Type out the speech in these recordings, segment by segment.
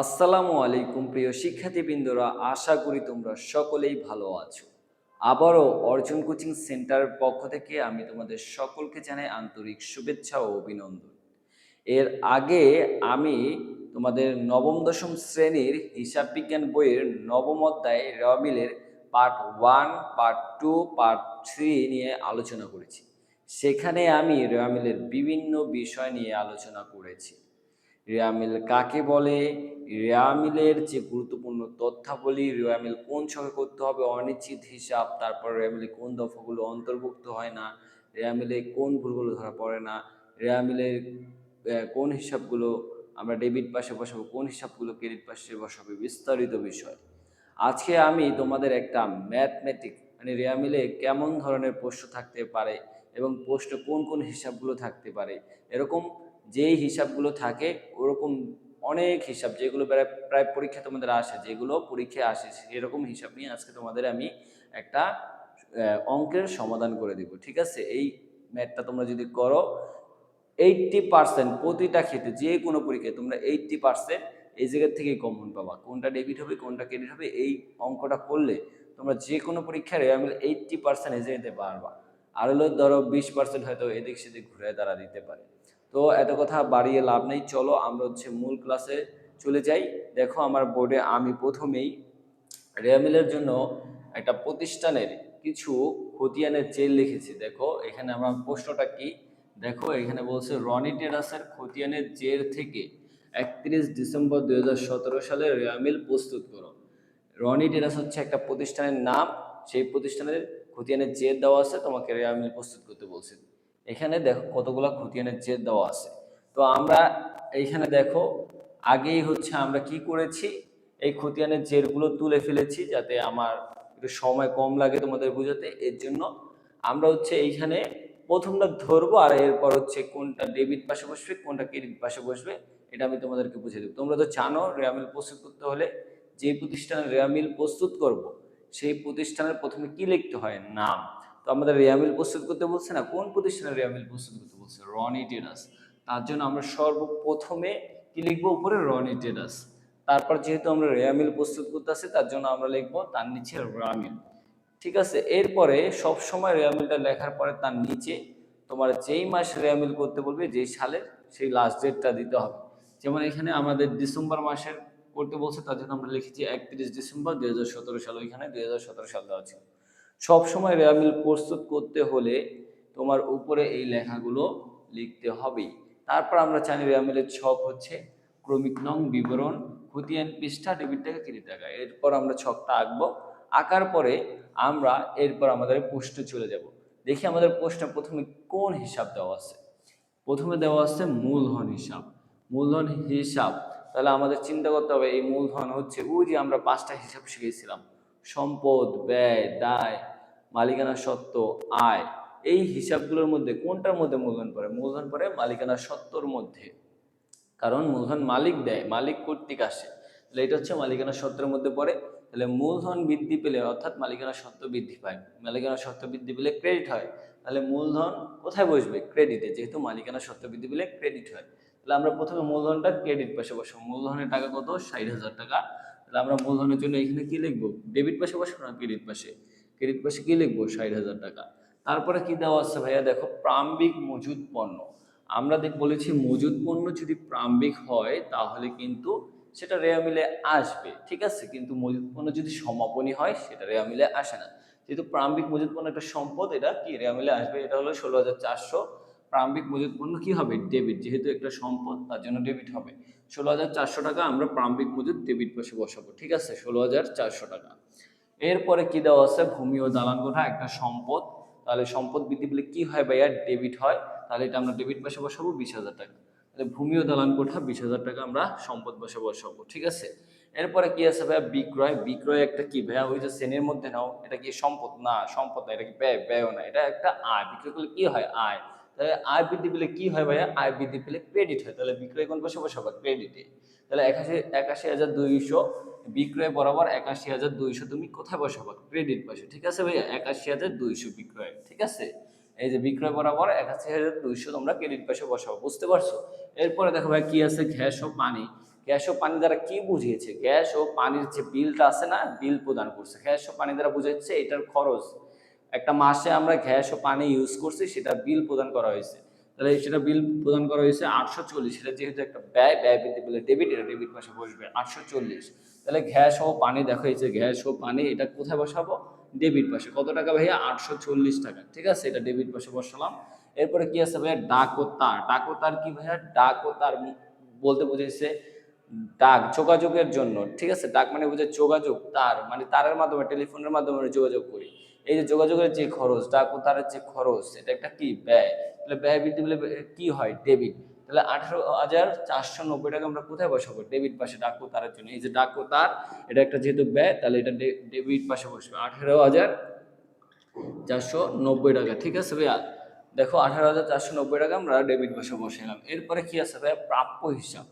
আসসালামু আলাইকুম প্রিয় শিক্ষার্থীবৃন্দরা, আশা করি তোমরা সকলেই ভালো আছো। আবারও অর্জন কোচিং সেন্টারের পক্ষ থেকে আমি তোমাদের সকলকে জানাই আন্তরিক শুভেচ্ছা ও অভিনন্দন। এর আগে আমি তোমাদের নবম দশম শ্রেণীর হিসাব বিজ্ঞান বইয়ের নবম অধ্যায় রেওয়ামিলের পার্ট 1, পার্ট 2, পার্ট 3 নিয়ে আলোচনা করেছি। সেখানে আমি রেওয়ামিলের বিভিন্ন বিষয় নিয়ে আলোচনা করেছি। রেওয়ামিল কাকে বলে, রেওয়ামিলের যে গুরুত্বপূর্ণ তথ্যাবলী, রেওয়ামিল কোন ছকে করতে হবে, অনিশ্চিত হিসাব, তারপর রেওয়ামিলে কোন দফাগুলো অন্তর্ভুক্ত হয় না, রেওয়ামিলে কোন ভুলগুলো ধরা পড়ে না, রেওয়ামিলের কোন হিসাবগুলো আমরা ডেবিট পাশে বসাবো, কোন হিসাবগুলো ক্রেডিট পাশে বসাবো, বিস্তারিত বিষয়। আজকে আমি তোমাদের একটা ম্যাথমেটিক মানে রেওয়ামিলে কেমন ধরনের প্রশ্ন থাকতে পারে এবং প্রশ্ন কোন কোন হিসাবগুলো থাকতে পারে, এরকম যেই হিসাবগুলো থাকে ওরকম অনেক হিসাব যেগুলো প্রায় পরীক্ষা তোমাদের আসে, যেগুলো পরীক্ষায় আসে সেরকম হিসাব নিয়ে আজকে তোমাদের আমি একটা অঙ্কের সমাধান করে দিব। ঠিক আছে, এই ম্যাথটা তোমরা যদি করো 80% প্রতিটা ক্ষেত্রে যে কোনো পরীক্ষায় তোমরা 80% এই জায়গার থেকেই কমন পাবা। কোনটা ডেবিট হবে কোনটা ক্রেডিট হবে এই অঙ্কটা করলে তোমরা যে কোনো পরীক্ষার রেওয়ামিল 80% এসে নিতে পারবা। আর হলো ধরো 20% হয়তো এদিক সেদিক ঘুরে তারা দিতে পারে। তো এত কথা বাড়িয়ে লাভ নেই, চলো আমরা মূল ক্লাসে চলে যাই। দেখো আমার বোর্ডে আমি প্রথমেই রেওয়ামিলের জন্য একটা প্রতিষ্ঠানের কিছু খতিয়ানের জেল লিখেছি। দেখো এখানে আমার প্রশ্নটা কি, দেখো এখানে বলছে রনি টেরাসের খতিয়ানের জের থেকে 31 ডিসেম্বর 2017 সালে রেওয়ামিল প্রস্তুত করো। রনি টেরাস হচ্ছে একটা প্রতিষ্ঠানের নাম, সেই প্রতিষ্ঠানের খতিয়ানের জের দেওয়া আছে, তোমাকে রেওয়ামিল প্রস্তুত করতে বলছে। এখানে দেখো কতগুলো খতিয়ানের জের দেওয়া আছে। তো আমরা এইখানে দেখো আগেই আমরা কি করেছি, এই খতিয়ানের জেরগুলো তুলে ফেলেছি যাতে আমার একটু সময় কম লাগে তোমাদের বোঝাতে। এর জন্য আমরা এইখানে প্রথমটা ধরবো আর এরপর কোনটা ডেবিট পাশে বসবে কোনটা ক্রেডিট পাশে বসবে এটা আমি তোমাদেরকে বুঝিয়ে দেবো। তোমরা তো জানো রেওয়ামিল প্রস্তুত করতে হলে যে প্রতিষ্ঠানের রেওয়ামিল প্রস্তুত করব সেই প্রতিষ্ঠানের প্রথমে কি লিখতে হয়, নাম। তো আমাদের রেওয়ামিল প্রস্তুত করতে বলছে না, কোন প্রতিষ্ঠানের রেওয়ামিল প্রস্তুত করতে বলছে, রনি টেরাস। তার জন্য আমরা সর্বপ্রথমে কি লিখবো, উপরে রনি টেরাস। তারপর যেহেতু আমরা রেওয়ামিল প্রস্তুত করতেছি তার জন্য আমরা লিখবো তার নিচে রেওয়ামিল। ঠিক আছে, এরপরে সব সময় রেওয়ামিলটা লেখার পরে তার নিচে তোমার যেই মাস রেওয়ামিল করতে বলবে যেই সালের সেই লাস্ট ডেটটা দিতে হবে। যেমন এখানে আমাদের ডিসেম্বর মাসের করতে বলছে তার জন্য আমরা লিখেছি 31 ডিসেম্বর 2017 সাল, ওইখানে 2017 সাল দেওয়া ছিল। সব সময় রেওয়ামিল প্রস্তুত করতে হলে তোমার উপরে এই লেখাগুলো লিখতে হবেই। তারপর আমরা জানি রেওয়ামিলের ছক ক্রমিক নং, বিবরণ, খতিয়ান পৃষ্ঠা, ডেবিট টাকা, ক্রেডিট টাকা। এরপর আমরা ছকটা আঁকবো, আঁকার পরে আমরা এরপর আমাদের প্রশ্নে চলে যাব। দেখি আমাদের প্রশ্নে প্রথমে কোন হিসাব দেওয়া আছে। প্রথমে দেওয়া আছে মূলধন হিসাব। মূলধন হিসাব, তাহলে আমাদের চিন্তা করতে হবে এই মূলধন ওই যে আমরা 5টা হিসাব শিখেছিলাম, সম্পদ, ব্যয়, দায়, মালিকানা সত্ত্ব, আয়। এই হিসাবগুলোর মধ্যে কোনটার মধ্যে মূলধন পড়ে? মূলধন পড়ে মালিকানা সত্ত্বর মধ্যে, কারণ মূলধন মালিক দেয়, মালিক কর্তৃক আসে। তাহলে এটা মালিকানা সত্ত্বের মধ্যে পড়ে। তাহলে মূলধন বৃদ্ধি পেলে অর্থাৎ মালিকানা সত্ত্ব বৃদ্ধি পায়, মালিকানা সত্ত্ব বৃদ্ধি পেলে ক্রেডিট হয়। তাহলে মূলধন কোথায় বসবে? ক্রেডিটে, যেহেতু মালিকানা সত্ত্ব বৃদ্ধি পেলে ক্রেডিট হয়। তাহলে আমরা প্রথমে মূলধনটা ক্রেডিট পাশে বসাবো। মূলধনের টাকা কত? 60,000 টাকা। তাহলে আমরা মূলধনের জন্য এখানে কি লিখবো? ডেবিট পাশে বসাবো না ক্রেডিট পাশে? ক্রেডিট পাশে কি লিখবো? 60,000 টাকা। তারপরে কি দেওয়া আছে ভাইয়া? দেখো প্রারম্ভিক মজুদ পণ্য। আমরা বলেছি মজুদ পণ্য যদি প্রারম্ভিক হয় তাহলে কিন্তু সেটা রেওয়ামিলে আসবে, ঠিক আছে। কিন্তু মজুদ পণ্য যদি সমাপনী হয় সেটা রেওয়ামিলে আসে না। যেহেতু প্রারম্ভিক মজুদ পণ্য একটা সম্পদ, এটা কি রেওয়ামিলে আসবে। এটা হলো 16,400। প্রারম্ভিক মজুদ পণ্য কি হবে? ডেবিট, যেহেতু একটা সম্পদ তার জন্য ডেবিট হবে। 16,400 টাকা আমরা প্রারম্ভিক মজুদ ডেবিট পাশে বসাবো, ঠিক আছে, 16,400 টাকা। এরপরে কি দেওয়া আছে? ভূমি ও দালান কোঠা একটা সম্পদ। তাহলে সম্পদ বৃদ্ধি পেলে কি হয় ভাইয়া? ডেবিট হয়। তাহলে এটা আমরা ডেবিট পাশে বসাবো 20,000 টাকা। তাহলে ভূমি ও দালান কোঠা 20,000 টাকা আমরা সম্পদ পাশে বসাবো, ঠিক আছে। এরপরে কি আছে ভাইয়া? বিক্রয়। বিক্রয় একটা কি ভাইয়া? ওই যে শ্রেণীর মধ্যে নাও, এটা কি সম্পদ? না, সম্পদ না। এটা কি ব্যয়? ব্যয়ও না, এটা একটা আয়। বিক্রয় করলে কি হয়? আয়। তাহলে আয় বৃদ্ধি পেলে কি হয় ভাইয়া? আয় বৃদ্ধি পেলে ক্রেডিট হয়। তাহলে বিক্রয় কোন পাশে বসাবো? ক্রেডিটে। তাহলে 81,200 বিক্রয় বরাবর 81,200 তুমি কোথায় বসাবো? ক্রেডিট পাশে, ঠিক আছে ভাইয়া। 81,200 বিক্রয়, ঠিক আছে। এই যে বিক্রয় বরাবর 81,200 তোমরা ক্রেডিট পাশে বসাবো, বুঝতে পারছো? এরপরে দেখো ভাই কি আছে? গ্যাস ও পানি। গ্যাস ও পানি দ্বারা কি বুঝিয়েছে? গ্যাস ও পানির যে বিলটা আছে না, বিল প্রদান করছে। গ্যাস ও পানি দ্বারা বুঝাচ্ছে এটার খরচ, একটা মাসে আমরা গ্যাস ও পানি ইউজ করছি, সেটা বিল প্রদান করা হয়েছে। তাহলে সেটা বিল প্রদান করা হয়েছে 840, সেটা যেহেতু একটা ব্যয়, ব্যয় বৃদ্ধি পেলে ডেবিট, এটা ডেবিট পাশে বসবে 840। তাহলে গ্যাস ও পানি দেখো, এই যে গ্যাস ও পানি, এটা কোথায় বসাবো? ডেবিট পাশে। কত টাকা ভাইয়া? 840 টাকা। ঠিক আছে, এটা ডেবিট পাশে বসালাম। এরপরে কি আছে ভাইয়া? ডাক ও তার। ডাক ও তার কি ভাইয়া? ডাক ও তার বলতে বুঝেছে ডাক, যোগাযোগের জন্য। ঠিক আছে, ডাক মানে বুঝে যোগাযোগ, তার মানে তারের মাধ্যমে, টেলিফোনের মাধ্যমে আমরা যোগাযোগ করি। এই যে যোগাযোগের যে খরচ, ডাক ও তারের যে খরচ, এটা একটা কি? ব্যয়। তাহলে ব্যয় বৃদ্ধি পেলে কি হয়? ডেবিট। তাহলে 18,490 টাকা আমরা কোথায় বসাবো? ডেবিট পাশে, ডাক ও তারের জন্য। এই যে ডাক ও তার, এটা একটা যেহেতু ব্যয়, তাহলে এটা ডেবিট পাশে বসবে 18,490 টাকা। ঠিক আছে ভাইয়া, দেখো 18,490 টাকা আমরা ডেবিট পাশে বসালাম। এরপরে কি আছে ভাইয়া? প্রাপ্য হিসাব।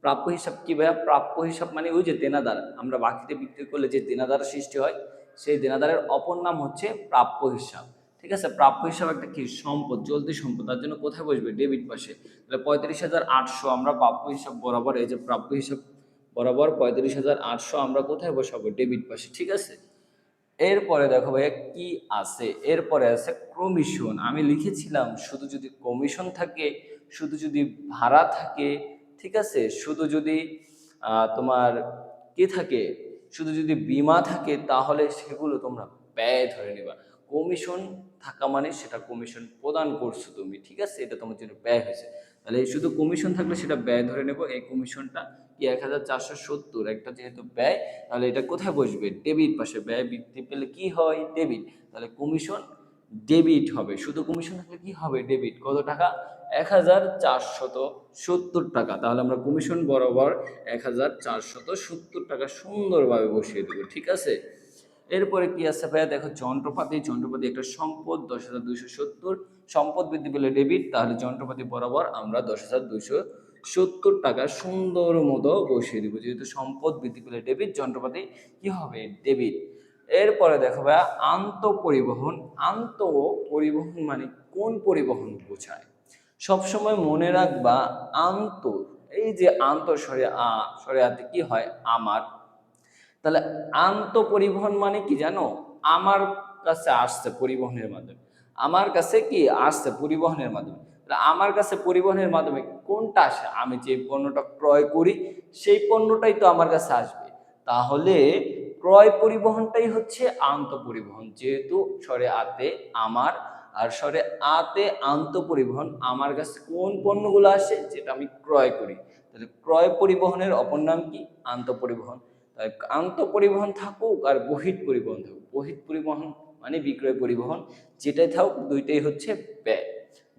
প্রাপ্য হিসাব কি ভাইয়া? প্রাপ্য হিসাব মানে ওই যে দেনাদার, আমরা বাকিতে বিক্রি করলে যে দেনাদার সৃষ্টি হয়, সেই দেনাদারের অপর নাম হচ্ছে প্রাপ্য হিসাব। ঠিক আছে, প্রাপ্য হিসাব একটা কি? সম্পদ, চলতি সম্পদ। তার জন্য কোথায় বসবে? ডেবিট পাশে। তাহলে 35,800 আমরা প্রাপ্য হিসাব বরাবর, এই যে প্রাপ্য হিসাব বরাবর 35,800 আমরা কোথায় বসাবো? ডেবিট পাশে। ঠিক আছে, এরপরে দেখো ভাইয়া কি আছে? এরপরে আছে কমিশন। আমি লিখেছিলাম শুধু যদি কমিশন থাকে, শুধু যদি ভাড়া থাকে, ঠিক আছে, শুধু যদি তোমার কি থাকে, শুধু যদি বীমা থাকে, তাহলে সেগুলো তোমরা ব্যয় ধরে নেবা। কমিশন থাকা মানে সেটা কমিশন প্রদান করছো তুমি, ঠিক আছে, এটা তোমার জন্য ব্যয় হয়েছে। তাহলে শুধু কমিশন থাকলে সেটা ব্যয় ধরে নেব। এই কমিশনটা কি? 1,470, একটা যেহেতু ব্যয়, তাহলে এটা কোথায় বসবে? ডেবিট পাশে। ব্যয় বৃদ্ধি পেলে কি হয়? ডেবিট। তাহলে কমিশন ডেবিট হবে। শুধু কমিশন থাকলে কি হবে? ডেবিট। কত টাকা? 1,470 টাকা। তাহলে আমরা কমিশন বরাবর 1,470 টাকা সুন্দরভাবে বসিয়ে দেবো। ঠিক আছে, এরপরে কি আছে ভাইয়া? দেখো যন্ত্রপাতি। যন্ত্রপাতি একটা সম্পদ, 10,270। সম্পদ বৃদ্ধি পেলে ডেবিট, তাহলে যন্ত্রপাতি বরাবর আমরা 10,270 টাকা সুন্দর মতো বসিয়ে দিব। যেহেতু সম্পদ বৃদ্ধি পেলে ডেবিট, যন্ত্রপাতি কি হবে? ডেবিট। এরপরে দেখো ভাইয়া আন্ত পরিবহন। আন্ত পরিবহন মানে কোন পরিবহন বোঝায়? সবসময় মনে রাখবা, আন্ত, এই যে আন্ত স্বরে স্বরে আতে কি হয়? আমার। তাহলে আন্ত পরিবহন মানে কি জানো? আমার কাছে আসছে পরিবহনের মাধ্যমে, আমার কাছে কি আসছে? পরিবহনের মাধ্যমে। তাহলে আমার কাছে পরিবহনের মাধ্যমে কোনটা আসে? আমি যে পণ্যটা ক্রয় করি, সেই পণ্যটাই তো আমার কাছে আসবে। তাহলে ক্রয় পরিবহনটাই হচ্ছে আন্ত পরিবহন। যেহেতু স্বরে আতে আমার, আর স্বরে আতে আন্ত পরিবহন, আমার কাছে কোন পণ্যগুলো আসে? যেটা আমি ক্রয় করি। তাহলে ক্রয় পরিবহনের অপর নাম কি? আন্ত পরিবহন। আন্ত পরিবহন থাকুক আর বহিঃ পরিবহন থাকুক, বহিঃ পরিবহন মানে বিক্রয় পরিবহন, যেটাই থাকুক দুইটাই হচ্ছে ব্যয়।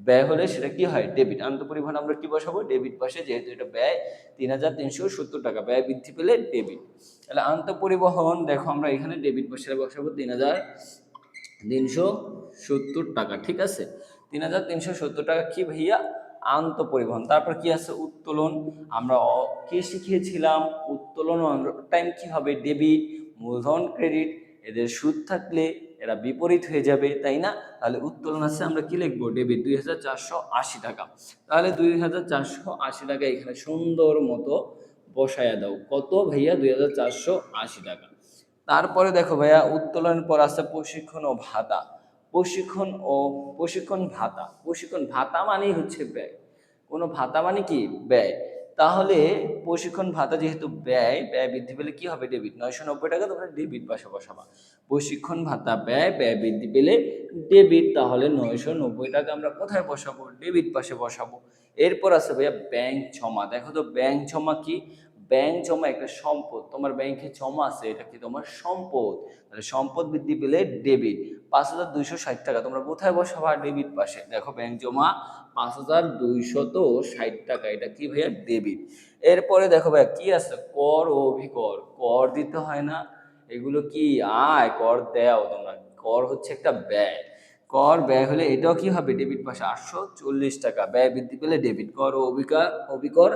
ব্যয় হলে সেটা কি হয়? ডেবিট। আন্ত পরিবহন আমরা কি বসাবো? ডেবিট পাশে, যেহেতু এটা ব্যয় 3,370 টাকা, ব্যয় বৃদ্ধি পেলে ডেবিট। তাহলে আন্ত পরিবহন দেখো আমরা এখানে ডেবিট পাশে বসাবো 3,370 টাকা। ঠিক আছে, 3,370 টাকা কি ভাইয়া? আন্ত পরিবহন। তারপর কি আছে? উত্তোলন। আমরা কি শিখিয়েছিলাম? উত্তোলন টাইম কি হবে? ডেবিট। মূলধন ক্রেডিট, এদের সুদ থাকলে এরা বিপরীত হয়ে যাবে, তাই না? তাহলে উত্তোলন আছে, আমরা কি লিখবো? ডেবিট। 2,480 টাকা। তাহলে 2,480 টাকা এখানে সুন্দর মতো বসায়া দাও। কত ভাইয়া? 2,480 টাকা। তারপরে দেখো ভাইয়া উত্তোলনের পর আছে প্রশিক্ষণ ও ভাতা। প্রশিক্ষণ ভাতা। প্রশিক্ষণ ভাতা মানেই হচ্ছে ব্যয়। কোনো ভাতা মানে কি? ব্যয়। তাহলে প্রশিক্ষণ ভাতা যেহেতু ব্যয়, ব্যয় বৃদ্ধি পেলে কি হবে? ডেবিট। 990 টাকা তোমরা ডেবিট পাশে বসাবা। প্রশিক্ষণ ভাতা ব্যয়, ব্যয় বৃদ্ধি পেলে ডেবিট। তাহলে 990 টাকা আমরা কোথায় বসাবো? ডেবিট পাশে বসাবো। এরপর আছে ভাইয়া ব্যাংক জমা। দেখো তো ব্যাংক জমা কি? ব্যাংক জমা একটা সম্পদ, তোমার ব্যাংকে জমা আছে, এটা কি? তোমার সম্পদ। তাহলে সম্পদ বৃদ্ধি পেলে ডেবিট। 5,260 টাকা তোমরা কোথায় বসাবা? ডেবিট পাশে। দেখো ব্যাংক জমা 5,260 টাকা, এটা কি ভাইয়া? ডেবিট। এরপরে দেখো ভাইয়া কি আছে? কর ও অভিকর। কর দিতে হয় না? এগুলো কি? আয়, কর দেও তোমরা। কর হচ্ছে একটা ব্যয়। কর ব্যয় হলে এটাও কি হবে? ডেবিট পাশে। 840 টাকা, ব্যয় বৃদ্ধি পেলে ডেবিট। কর ও অভিকর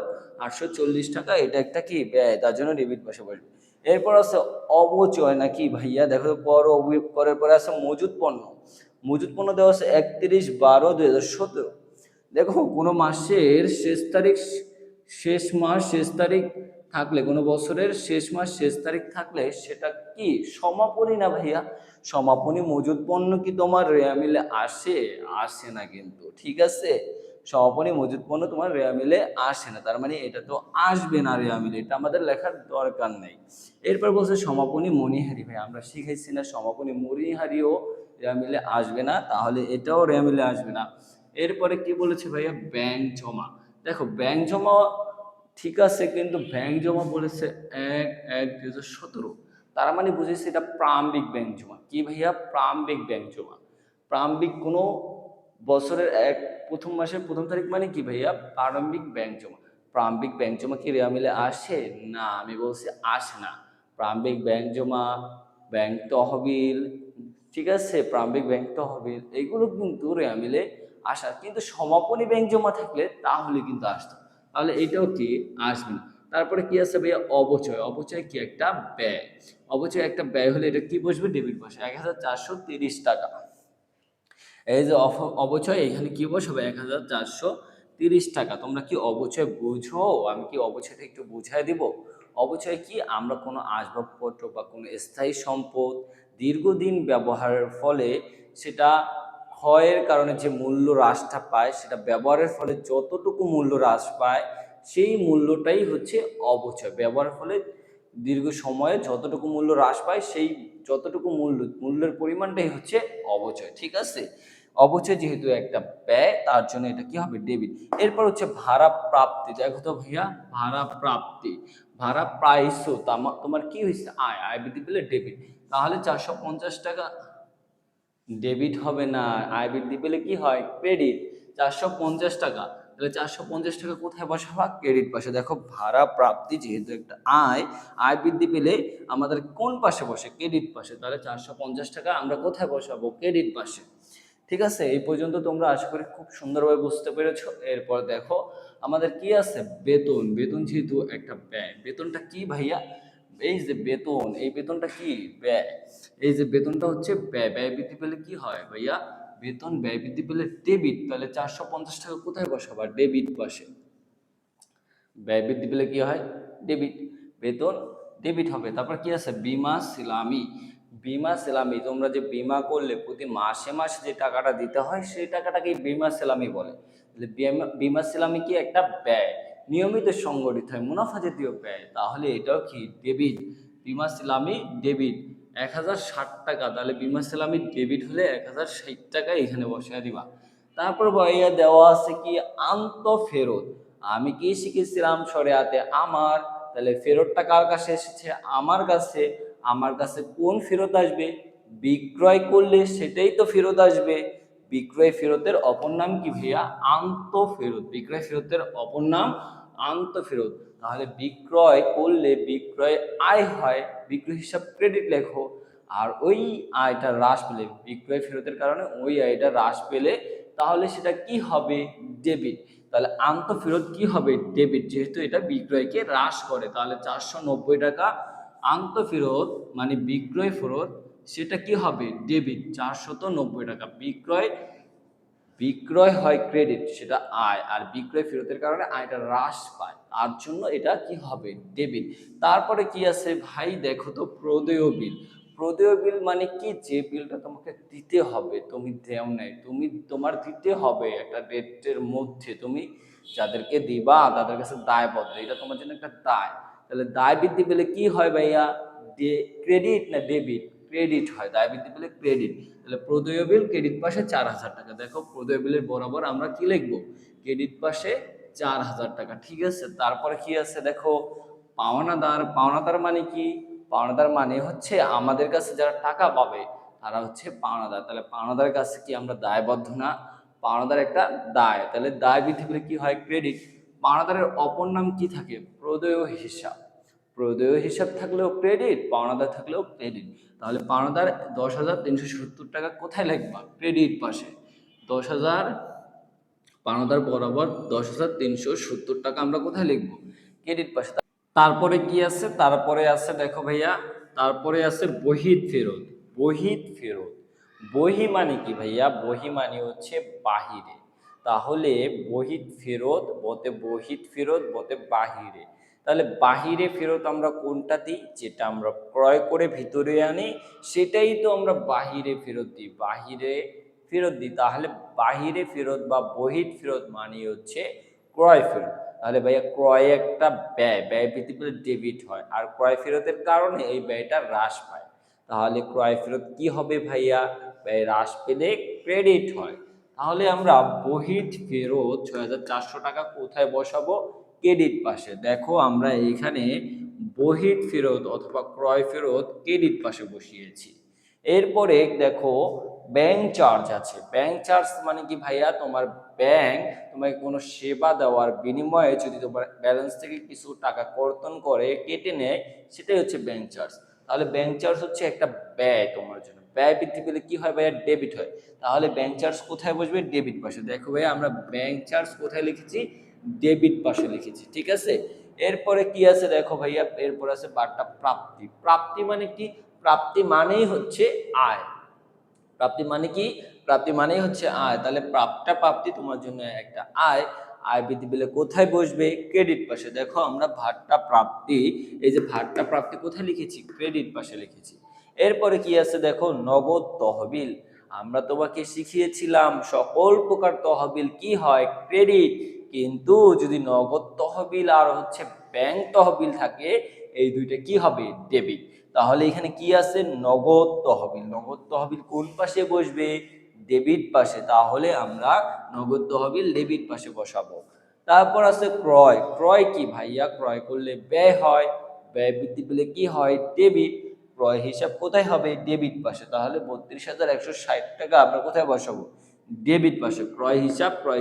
840 টাকা, এটা একটা কি? ব্যয়, তার জন্য ডেবিট পাশে বসবে। এরপর আছে অবচয় নাকি ভাইয়া? দেখো কর ও অভিকরের পরে আছে মজুত পণ্য। মজুত পণ্য দেওয়া আছে 31/12/2017। দেখো কোনো মাসের শেষ তারিখ, শেষ মাস শেষ তারিখ থাকলে, কোনো বছরের শেষ মাস শেষ তারিখ থাকলে সেটা কি সমাপনী না ভাইয়া? সমাপনী মজুদ পণ্য কি তোমার রেয়া মিলে আসে? আসে না কিন্তু, ঠিক আছে। সমাপনী মজুদ পণ্য তোমার রেয়া মিলে আসে না, তার মানে এটা তো আসবে না রেয়া মিলে, এটা আমাদের লেখার দরকার নেই। এরপর বলছে সমাপনী মণিহারি। ভাই আমরা শিখেছি না সমাপনী মণিহারিও রেয়া মিলে আসবে না, তাহলে এটাও রেয়া মিলে আসবে না। এরপরে কি বলেছে ভাইয়া? ব্যাংক জমা। দেখো ব্যাংক জমা ঠিক আছে, কিন্তু ব্যাংক জমা বলেছে 1/1/2017, তার মানে বুঝেছি এটা প্রারম্ভিক ব্যাংক জমা। কি ভাইয়া? প্রারম্ভিক ব্যাংক জমা। প্রারম্ভিক কোনো বছরের প্রথম মাসের প্রথম তারিখ মানে কি ভাইয়া? প্রারম্ভিক ব্যাংক জমা। প্রারম্ভিক ব্যাংক জমা কি রেয়া মিলে আসে? না, আমি বলছি আসে না। প্রারম্ভিক ব্যাংক জমা, ব্যাংক তহবিল, ঠিক আছে, প্রারম্ভিক ব্যাংক তহবিল এগুলো কিন্তু রেয়া মিলে আসা, কিন্তু সমাপনী ব্যাংক জমা থাকলে তাহলে কিন্তু আসতো। তাহলে এটাও কি আসবে না। তারপরে কি আছে ভাইয়া? অবচয়। অবচয় কি? একটা ব্যয়। অবচয় একটা ব্যয় হলে এটা কি বসবে? ডেবিট বসে 1430 টাকা। এই যে অবচয়, এখানে কি বসাবে? 1430 টাকা। তোমরা কি অবচয় বুঝো? আমি কি অবচয়টা একটু বুঝাই দিব? অবচয় কি? আমরা কোনো আসবাবপত্র বা কোনো স্থায়ী সম্পদ দীর্ঘদিন ব্যবহারের ফলে সেটা ক্ষয়ের কারণে যে মূল্য হ্রাসটা পায়, সেটা ব্যবহারের ফলে যতটুকু মূল্য হ্রাস পায় সেই মূল্যটাই হচ্ছে অবচয়। ব্যবহারের ফলে দীর্ঘ সময়ে যতটুকু মূল্য হ্রাস পায় সেই যতটুকু মূল্যের পরিমাণটাই হচ্ছে অবচয়, ঠিক আছে। অবচয় যেহেতু একটা ব্যয়, তার জন্য এটা কি হবে? ডেবিট। এরপর হচ্ছে ভাড়া প্রাপ্তি। দেখো তো ভাইয়া, ভাড়া প্রাপ্তি, ভাড়া প্রাইসও তোমার কি হয়েছে? আয়, আয় বৃদ্ধি পেলে ডেবিট। তাহলে 450 টাকা ডেবিট হবে না, আয় বৃদ্ধি পেলে কি হয়? ক্রেডিট। 450 টাকা, তাহলে 450 টাকা কোথায় বসাবা? ক্রেডিট পাশে। দেখো ভাড়া প্রাপ্তি যেহেতু একটা আয়, আয় বৃদ্ধি পেলে আমাদের কোন পাশে বসে? ক্রেডিট পাশে। তাহলে 450 টাকা আমরা কোথায় বসাবো? ক্রেডিট পাশে। ঠিক আছে, এই পর্যন্ত তোমরা আশা করি খুব সুন্দরভাবে বুঝতে পেরেছো। এরপর দেখো আমাদের কি আছে? বেতন। বেতন যেহেতু একটা ব্যয়, বেতনটা কি ভাইয়া? এই যে বেতন, এই বেতনটা কি? ব্যয়। এই যে বেতনটা হচ্ছে ব্যয়, ব্যয় বৃদ্ধি পেলে কি হয় ভাইয়া? বেতন ব্যয় বৃদ্ধি পেলে ডেবিট। তাহলে 450 টাকা কোথায় বসাবা? ডেবিট পাশে। ব্যয় বৃদ্ধি পেলে কি হয়? ডেবিট। বেতন ডেবিট হবে। তারপর কি আছে? বীমা সিলামি। বীমা সিলামি, তোমরা যে বীমা করলে প্রতি মাসে মাসে যে টাকাটা দিতে হয় সেই টাকাটাকে বীমা সিলামি বলে। তাহলে বীমা সিলামি কি? একটা ব্যয়, নিয়মিত সংগঠিত হয়, মুনাফা জাতীয় ব্যয়, তাহলে এটাও কি? ডেবিট। বীমা সিলামি ডেবিট। 1060 টাকা, তাহলে বীমা সিলামি ডেবিট হলে 1060 টাকা এখানে বসিয়ে দিবা। তারপর ভাইয়া দেওয়া আছে কি? আন্ত ফেরত। আমি কি শিখেছিলাম? শরিয়াতে আমার, তাহলে ফেরতটা কার কাছে এসেছে? আমার কাছে। আমার কাছে কোন ফেরত আসবে? বিক্রয় করলে সেটাই তো ফেরত আসবে। বিক্রয় ফেরতের অপর নাম কি ভাইয়া? আন্ত ফেরত। বিক্রয় ফেরতের অপর নাম আন্ত ফেরত। তাহলে বিক্রয় করলে বিক্রয় আয় হয়, বিক্রয় হিসাব ক্রেডিট লেখো। আর ওই আয়টা হ্রাস পেলে, বিক্রয় ফেরতের কারণে ওই আয়টা হ্রাস পেলে তাহলে সেটা কি হবে? ডেবিট। তাহলে আন্ত ফেরত কি হবে? ডেবিট, যেহেতু এটা বিক্রয়কে হ্রাস করে। তাহলে 490 টাকা আন্ত ফেরত মানে বিক্রয় ফেরত, সেটা কি হবে? ডেবিট। 490 টাকা বিক্রয়, বিক্রয় হয় ক্রেডিট, সেটা আয়, আর বিক্রয় ফেরতের কারণে আয়টা হ্রাস পায়, তার জন্য এটা কি হবে? ডেবিট। তারপরে কি আছে ভাই? দেখো তো প্রদেয় বিল। প্রদেয় বিল মানে কি? যে বিলটা তোমাকে দিতে হবে, তুমি দেও নাই, তুমি তোমার দিতে হবে একটা ডেটের মধ্যে, তুমি যাদেরকে দিবা তাদের কাছে দায়বদ্ধ, এটা তোমার জন্য একটা দায়। তাহলে দায় বৃদ্ধি পেলে কি হয় ভাইয়া? ক্রেডিট না ডেবিট? ক্রেডিট হয়। দায় বৃদ্ধি পেলে ক্রেডিট। তাহলে প্রদেয় বিল ক্রেডিট পাশে 4000 টাকা। দেখো প্রদেয় বিলের বরাবর আমরা কি লিখবো? ক্রেডিট পাশে 4000 টাকা, ঠিক আছে। তারপরে কি আছে দেখো? পাওনাদার। পাওনাদার মানে কি? পাওনাদার মানে হচ্ছে আমাদের কাছে যারা টাকা পাবে তারা হচ্ছে পাওনাদার। তাহলে পাওনাদারের কাছে কি আমরা দায়বদ্ধ না? পাওনাদার একটা দায়, তাহলে দায় বৃদ্ধি পেলে কি হয়? ক্রেডিট। পাওনাদারের অপর নাম কি থাকে? প্রদেয় হিসাব। প্রদেয় হিসাব থাকলেও ক্রেডিট, পাওনাদার থাকলেও ক্রেডিট। তাহলে পাওনাদার 10,370 টাকা কোথায় লিখবা? ক্রেডিট পাশে। 10,000 পাওনাদার বরাবর 10,370 টাকা আমরা কোথায় লিখবো? ক্রেডিট পাশে। তারপরে কি আছে? তারপরে আছে দেখো ভাইয়া, তারপরে আছে বহিদ ফেরত। বহিদ ফেরত, বহি মানে কি ভাইয়া? বহি মানে হচ্ছে বাহিরে। তাহলে বহিদ ফেরত বতে বহিদ ফেরত বতে বাহিরে। তাহলে বাহিরে ফেরত আমরা কোনটা দিই? যেটা আমরা ক্রয় করে ভিতরে আনি সেটাই তো আমরা বাহিরে ফেরত দিই, বাহিরে ফেরত দিই। তাহলে বাহিরে ফেরত বা বহির ফেরত মানে হচ্ছে ক্রয় ফেরত। তাহলে ভাইয়া ক্রয় একটা ব্যয়, ব্যয় বৃদ্ধি পেলে ডেবিট হয়, আর ক্রয় ফেরতের কারণে এই ব্যয়টা হ্রাস পায়। তাহলে ক্রয় ফেরত কি হবে ভাইয়া? ব্যয় হ্রাস পেলে ক্রেডিট হয়। তাহলে আমরা বহির ফেরত ৬,৪০০ টাকা কোথায় বসাবো? ক্রেডিট পাশে। দেখো আমরা এখানে বহির ফেরত অথবা ক্রয় ফেরত ক্রেডিট পাশে বসিয়েছি। এরপরে দেখো ব্যাংক চার্জ আছে। ব্যাংক চার্জ মানে কি ভাইয়া? তোমার ব্যাংক তোমাকে কোনো সেবা দেওয়ার বিনিময়ে যদি তোমার ব্যালেন্স থেকে কিছু টাকা কর্তন করে, কেটে নেয়, সেটাই হচ্ছে ব্যাংক চার্জ। তাহলে ব্যাংক চার্জ হচ্ছে একটা ব্যয় তোমার জন্য। ব্যয় বৃদ্ধি পেলে কি হয় ভাইয়া? ডেবিট হয়। তাহলে ব্যাংক চার্জ কোথায় বসবে? ডেবিট পাশে। দেখো ভাইয়া আমরা ব্যাংক চার্জ কোথায় লিখেছি? ডেবিট পাশে লিখেছি, ঠিক আছে। এরপরে কি আছে দেখো ভাইয়া, এরপর আছে বার্তা প্রাপ্তি। প্রাপ্তি মানে কি? প্রাপ্তি মানেই হচ্ছে আয়। প্রাপ্তি মানে কি? প্রাপ্তি মানেই হচ্ছে আয়। তাহলে প্রাপ্তি তোমার জন্য একটা আয়। আয় বৃদ্ধি পেলে কোথায় বসবে? ক্রেডিট পাশে। দেখো আমরা ভাট্টা প্রাপ্তি, এই যে ভাট্টা প্রাপ্তি কোথায় লিখেছি? ক্রেডিট পাশে লিখেছি। এরপরে কি আছে দেখো, নগদ তহবিল। আমরা তোমাকে শিখিয়েছিলাম সকল প্রকার তহবিল কি হয়? ক্রেডিট। কিন্তু যদি নগদ তহবিল আর হচ্ছে ব্যাংক তহবিল থাকে, এই দুইটা কি হবে? ডেবিট। তাহলে এখানে কি আছে? নগদ তহবিল। নগদ তহবিল কোন পাশে বসবে? ডেবিট পাশে। তাহলে আমরা নগদ তহবিল ডেবিট পাশে বসাবো। তারপর আছে ক্রয়। ক্রয় কি ভাইয়া? ক্রয় করলে ব্যয় হয়, ব্যয় বৃদ্ধি পেলে কি হয়? ডেবিট। ক্রয় হিসাব কোথায় হবে? ডেবিট পাশে। তাহলে ৩২,১৬০ টাকা আমরা কোথায় বসাবো? ডেবিট পাশে। ক্রয়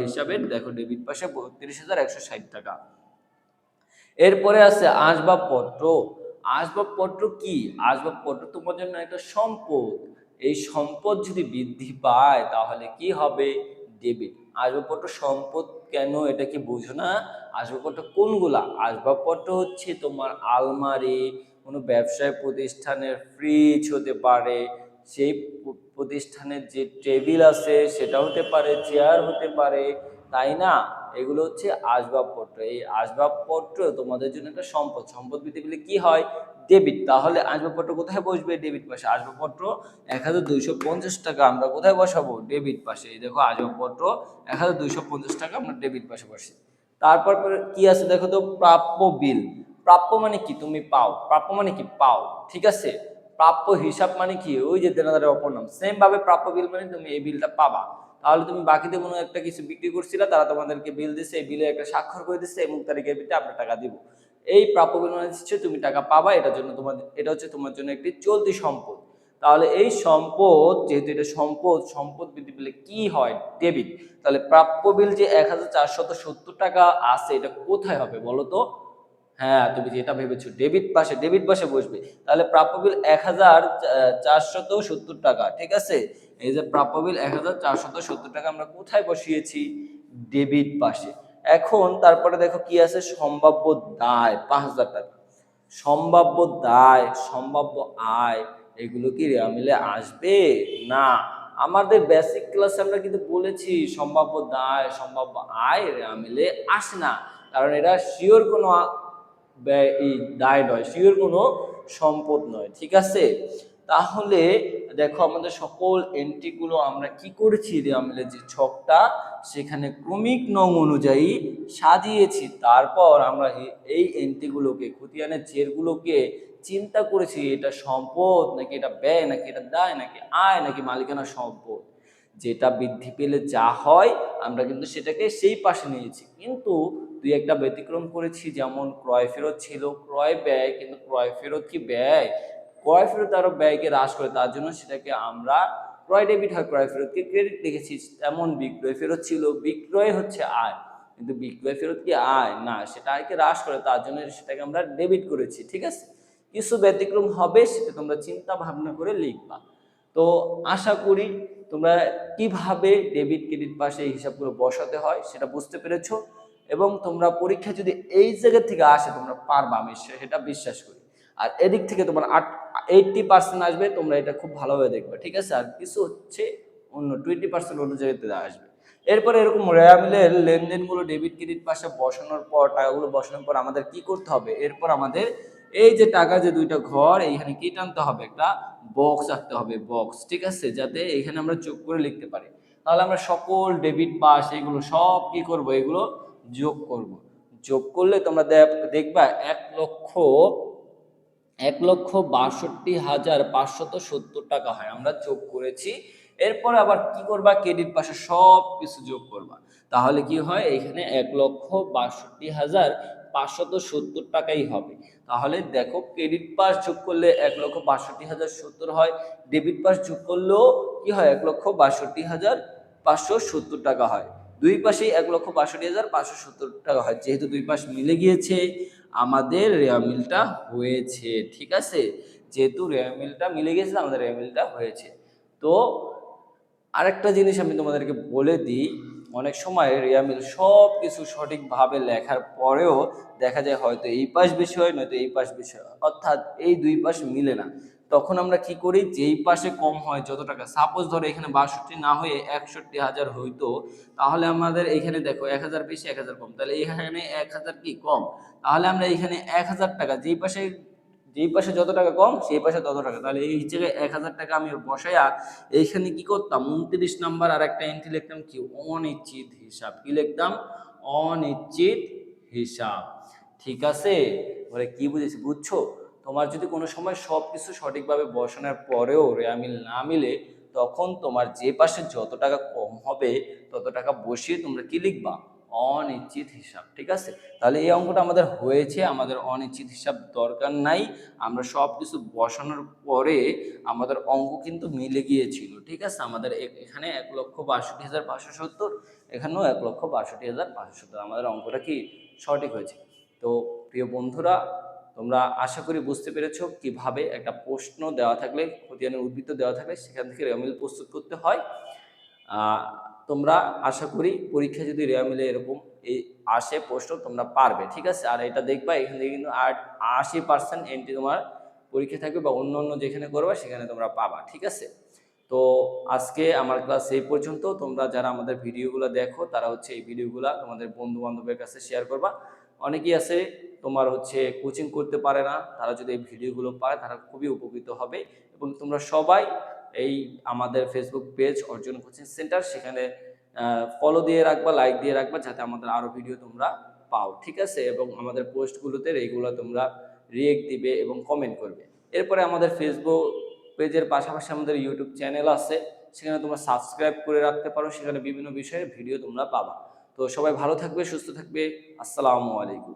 হিসাবের দেখো ডেবিট পাশে ৩২,১৬০ টাকা। এরপরে আছে আসবাবপত্র। আসবাবপত্র কি? আসবাবপত্র তোমার জন্য একটা সম্পদ। এই সম্পদ যদি বৃদ্ধি পায় তাহলে কি হবে? ডেবিট। আসবাবপত্র সম্পদ কেন, এটা কি বুঝো না? আসবাবপত্র কোনগুলা? আসবাবপত্র হচ্ছে তোমার আলমারি, কোনো ব্যবসায় প্রতিষ্ঠানের ফ্রিজ হতে পারে, সেই প্রতিষ্ঠানের যে টেবিল আছে সেটা হতে পারে, চেয়ার হতে পারে, তাই না? এগুলো হচ্ছে আসবাবপত্র। এই আসবাবপত্র তোমাদের জন্য একটা সম্পদ। সম্পদ বৃদ্ধি পেলে কি হয়? ডেবিট। তাহলে আসবাবপত্র কোথায় বসবে? ডেবিট পাশে। আসবাবপত্র ১,২৫০ টাকা আমরা কোথায় বসাবো? ডেবিট পাশে। এই দেখো আসবাবপত্র ১,২৫০ টাকা আমরা ডেবিট পাশে বসি। তারপর কি আছে দেখো তো, প্রাপ্য বিল। প্রাপ্য মানে কি? তুমি পাও। প্রাপ্য মানে কি? পাও, ঠিক আছে। প্রাপ্য হিসাব মানে কি? ওই যে দেনাদারের অপর নাম। সেম ভাবে প্রাপ্য বিল মানে তুমি এই বিলটা পাবা। তাহলে তুমি বাকিতে কোনো একটা কিছু বিক্রি করছিলে, তারা তোমাদেরকে বিল দিচ্ছে, এই বিলে একটা স্বাক্ষর করে দিচ্ছে, এই মুখ তারিখের ভিতরে আমরা টাকা দিব। এই প্রাপ্য বিল মানে হচ্ছে তুমি টাকা পাবা, এটার জন্য এটা হচ্ছে তোমার জন্য একটি চলতি সম্পদ। তাহলে এই সম্পদ, যেহেতু এটা সম্পদ, সম্পদ বৃদ্ধি পেলে কি হয়? ডেবিট। তাহলে প্রাপ্য বিল যে ১,৪৭০ টাকা আছে, এটা কোথায় হবে বলো তো? হ্যাঁ, তুমি যেটা ভেবেছো ডেবিট পাশে, ডেবিট পাশে বসবে। তাহলে প্রাপ্য বিল ১,৪৭০ টাকা, ঠিক আছে। এই যে প্রাপ্য বিল ১,৪৭০ টাকা আমরা কোথায় বসিয়েছি? ডেবিট পাশে। এখন তারপরে দেখো কি আছে, সম্ভাব্য দায় ৫,০০০ টাকা। সম্ভাব্য দায়, সম্ভাব্য আয়, এগুলো কি রেওয়া মিলে আসবে? না। আমাদের বেসিক ক্লাসে আমরা কিন্তু বলেছি সম্ভাব্য দায়, সম্ভাব্য আয় রেওয়া মিলে আসে না, কারণ এরা শিওর কোনো এই দায় নয়, শিওর কোনো সম্পদ নয়, ঠিক আছে। তাহলে দেখো আমাদের সকল এন্ট্রিগুলো আমরা কি করেছি? রেওয়া মিলে যে ছকটা, সেখানে ক্রমিক নং অনুযায়ী সাজিয়েছি। তারপর আমরা এই এন্ট্রিগুলোকে, খতিয়ানের জেরগুলোকে চিন্তা করেছি, এটা সম্পদ নাকি এটা ব্যয়, নাকি এটা দায়, নাকি আয়, নাকি মালিকানা সম্পদ। যেটা বৃদ্ধি পেলে যা হয় আমরা কিন্তু সেটাকে সেই পাশে নিয়েছি। কিন্তু দুই একটা ব্যতিক্রম করেছি, যেমন ক্রয় ফেরত ছিল ক্রয় ব্যয়, কিন্তু ক্রয় ফেরত কি ব্যয়? ক্রয় ফেরত আরো ব্যয়কে হ্রাস করে, তার জন্য সেটাকে আমরা ক্রয় ডেবিট হয়, ক্রয় ফেরতকে ক্রেডিট লিখেছি। তেমন বিক্রয় ফেরত ছিল, বিক্রয় হচ্ছে আয়, কিন্তু বিক্রয় ফেরত কি আয়? না, সেটা আয়কে হ্রাস করে, তার জন্য সেটাকে আমরা ডেবিট করেছি, ঠিক আছে। কিছু ব্যতিক্রম হবে, সেটা তোমরা চিন্তা ভাবনা করে লিখবা। তো আশা করি তোমরা কিভাবে ডেবিট ক্রেডিট পাশে এই হিসাবগুলো বসাতে হয় সেটা বুঝতে পেরেছো, এবং তোমরা পরীক্ষা যদি এই জায়গা থেকে আসে তোমরা পারবা, আমি সেটা বিশ্বাস করি। আর এদিক থেকে তোমার 80% আসবে, তোমরা এটা খুব ভালোভাবে দেখবে, ঠিক আছে। আর কিছু হচ্ছে অন্য 20% অন্য জায়গাতে আসবে। এরপরে এরকম রেয়ামিলের লেনদেনগুলো ডেবিট ক্রেডিট পাশে বসানোর পর, টাকাগুলো বসানোর পর আমাদের কি করতে হবে, এরপর আমাদের এই যে টাকা যে দুইটা ঘর, এইখানে কি টানতে হবে, একটা বক্স আঁকতে হবে, বক্স, ঠিক আছে, যাতে এখানে আমরা যোগ করে লিখতে পারি। তাহলে আমরা সকল ডেবিট পাস এগুলো সব কি করব, এগুলো যোগ করব। যোগ করলে তোমরা দেখবা 1,62,570 টাকা হয়, আমরা যোগ করেছি। এরপর আবার কি করবা, ক্রেডিট পাশে সব কিছু যোগ করবা, তাহলে কি হয়, এখানে 1,62,570 টাকাই হবে। তাহলে দেখো, ক্রেডিট পাস যোগ করলে 1,62,070 হয়, ডেবিট পাস যোগ করলেও কি হয়, 1,62,570 টাকা হয়। দুই পাশেই 1,62,570 টাকা হয়, যেহেতু দুই পাশ মিলে গিয়েছে আমাদের রেয়া মিলটা হয়েছে, ঠিক আছে, যেহেতু রেয়া মিলটা মিলে গেছে আমাদের রেয়া মিলটা হয়েছে। তো আরেকটা জিনিস আমি তোমাদেরকে বলে দিই, অনেক সময় রেয়া মিল সব কিছু সঠিকভাবে লেখার পরেও দেখা যায় হয়তো এই পাশ বেশি হয়, নয়তো এই পাশ বেশি হয়, অর্থাৎ এই দুই পাশ মিলে না। তখন আমরা কি করি, যেই পাশে কম হয় যত টাকা, সাপোজ ধরো এখানে 62 না হয়ে 61,000 হইতো, তাহলে আমাদের এখানে দেখো 1,000 বেশি 1,000 কম, তাহলে এখানে 1,000 কি কম, তাহলে আমরা এখানে 1,000 টাকা, যেই পাশে যত টাকা কম সেই পাশে তত টাকা, তাহলে এই জায়গায় 1,000 টাকা আমি বসাইয়া এইখানে কি করতাম, 29 নাম্বার আর একটা এন্ট্রি লিখতাম কি, অনিশ্চিত হিসাব, কি লিখতাম, অনিশ্চিত হিসাব, ঠিক আছে। বলে কি বুঝেছি, বুঝছো? তোমার যদি কোনো সময় সবকিছু সঠিকভাবে বসানোর পরেও রেয়ামিল না মিলে, তখন তোমার যে পাশে যত টাকা কম হবে তত টাকা বসিয়ে তোমরা কি লিখবা, অনিশ্চিত হিসাব, ঠিক আছে। তাহলে এই অঙ্কটা আমাদের হয়েছে, আমাদের অনিশ্চিত হিসাব দরকার নাই, আমরা সব কিছু বসানোর পরে আমাদের অঙ্ক কিন্তু মিলে গিয়েছিল, ঠিক আছে। আমাদের এখানে 1,62,570, এখানেও 1,62,570, আমাদের অঙ্কটা কি সঠিক হয়েছে। তো প্রিয় বন্ধুরা, তোমরা আশা করি বুঝতে পেরেছো কিভাবে একটা প্রশ্ন দেওয়া থাকলে, খতিয়ানের উদ্বৃত্ত দেওয়া থাকলে সেখান থেকে রেমিল প্রস্তুত করতে হয়। তোমরা আশা করি পরীক্ষায় যদি রেয়ামিলে এরকম এই আসে প্রশ্ন, তোমরা পারবে, ঠিক আছে। আর এটা দেখবা এখান থেকে কিন্তু 80% এন্ট্রি তোমার পরীক্ষা থাকবে, বা অন্য অন্য যেখানে করবে সেখানে তোমরা পাবা, ঠিক আছে। তো আজকে আমার ক্লাস এই পর্যন্ত। তোমরা যারা আমাদের ভিডিওগুলো দেখো তারা হচ্ছে এই ভিডিওগুলো তোমাদের বন্ধু বান্ধবের কাছে শেয়ার করবা। অনেকেই আছে তোমার হচ্ছে কোচিং করতে পারে না, তারা যদি এই ভিডিওগুলো পায় তারা খুবই উপকৃত হবে। এবং তোমরা সবাই এই আমাদের ফেসবুক পেজ অর্জন কোচিং সেন্টার, সেখানে ফলো দিয়ে রাখবা, লাইক দিয়ে রাখবা, যাতে আমাদের আরো ভিডিও তোমরা পাও, ঠিক আছে। এবং আমাদের পোস্টগুলোতে এইগুলো তোমরা রিয়েক্ট দিবে এবং কমেন্ট করবে। এরপরে আমাদের ফেসবুক পেজের পাশাপাশি আমাদের ইউটিউব চ্যানেল আছে, সেখানে তোমরা সাবস্ক্রাইব করে রাখতে পারো, সেখানে বিভিন্ন বিষয়ের ভিডিও তোমরা পাবা। তো সবাই ভালো থাকবে, সুস্থ থাকবে, আসসালামু আলাইকুম।